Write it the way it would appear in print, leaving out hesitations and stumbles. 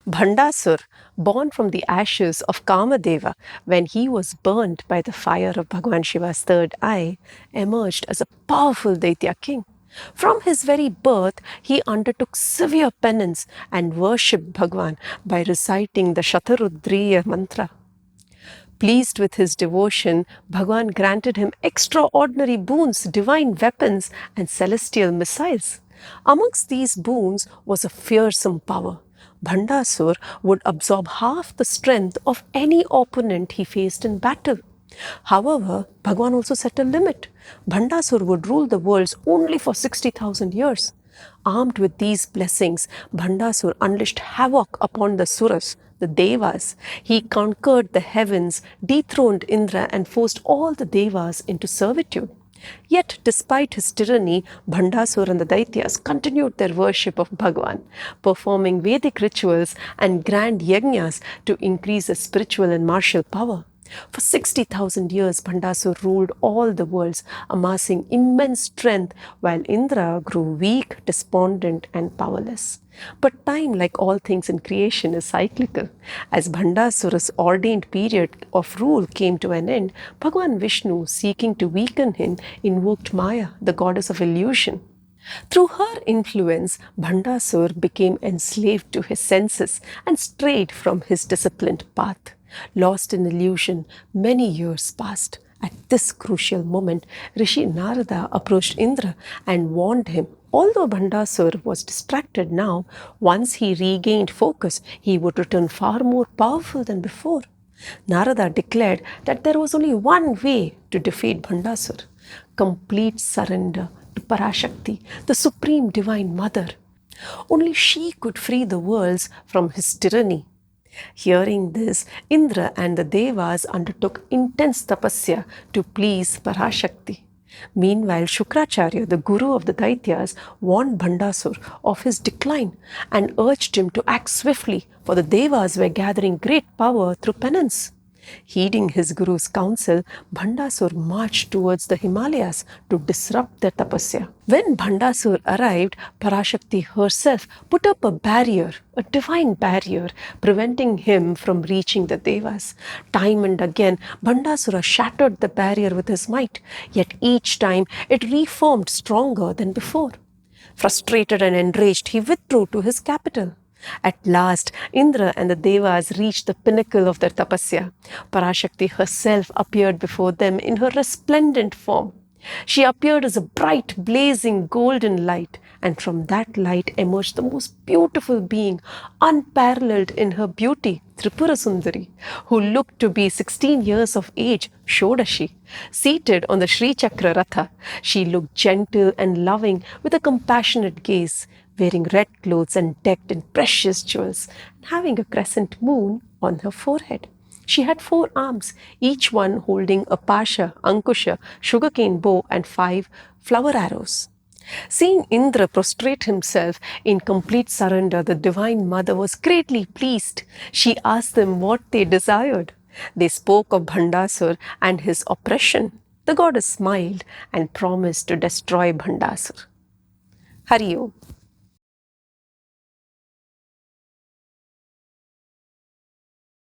Bhandasur, born from the ashes of Kamadeva when he was burnt by the fire of Bhagwan Shiva's third eye, emerged as a powerful Daitya king. From his very birth, he undertook severe penance and worshipped Bhagwan by reciting the Shatarudriya mantra. Pleased with his devotion, Bhagwan granted him extraordinary boons, divine weapons, and celestial missiles. Amongst these boons was a fearsome power. Bhandasur would absorb half the strength of any opponent he faced in battle. However, Bhagwan also set a limit. Bhandasur would rule the worlds only for 60,000 years. Armed with these blessings, Bhandasur unleashed havoc upon the Suras, the devas. He conquered the heavens, dethroned Indra, and forced all the devas into servitude. Yet, despite his tyranny, Bhandasur and the Daityas continued their worship of Bhagwan, performing Vedic rituals and grand yajnas to increase their spiritual and martial power. For 60,000 years, Bhandasur ruled all the worlds, amassing immense strength, while Indra grew weak, despondent, and powerless. But time, like all things in creation, is cyclical. As Bhandasura's ordained period of rule came to an end, Bhagwan Vishnu, seeking to weaken him, invoked Maya, the goddess of illusion. Through her influence, Bhandasur became enslaved to his senses and strayed from his disciplined path. Lost in illusion, many years passed. At this crucial moment, Rishi Narada approached Indra and warned him. Although Bhandasur was distracted now, once he regained focus, he would return far more powerful than before. Narada declared that there was only one way to defeat Bhandasur: complete surrender to Parashakti, the supreme divine mother. Only she could free the worlds from his tyranny. Hearing this, Indra and the devas undertook intense tapasya to please Parashakti. Meanwhile, Shukracharya, the guru of the Daityas, warned Bhandasur of his decline and urged him to act swiftly, for the devas were gathering great power through penance. Heeding his guru's counsel, Bhandasur marched towards the Himalayas to disrupt their tapasya. When Bhandasur arrived, Parashakti herself put up a barrier, a divine barrier, preventing him from reaching the devas. Time and again, Bhandasura shattered the barrier with his might, yet each time it reformed stronger than before. Frustrated and enraged, he withdrew to his capital. At last, Indra and the devas reached the pinnacle of their tapasya. Parashakti herself appeared before them in her resplendent form. She appeared as a bright, blazing golden light, and from that light emerged the most beautiful being, unparalleled in her beauty, Tripura Sundari, who looked to be 16 years of age, Shodashi. Seated on the Sri Chakra Ratha, she looked gentle and loving with a compassionate gaze, wearing red clothes and decked in precious jewels, and having a crescent moon on her forehead. She had 4 arms, each one holding a pasha, ankusha, sugarcane bow, and 5 flower arrows. Seeing Indra prostrate himself in complete surrender, the Divine Mother was greatly pleased. She asked them what they desired. They spoke of Bhandasur and his oppression. The goddess smiled and promised to destroy Bhandasur. Hari Om.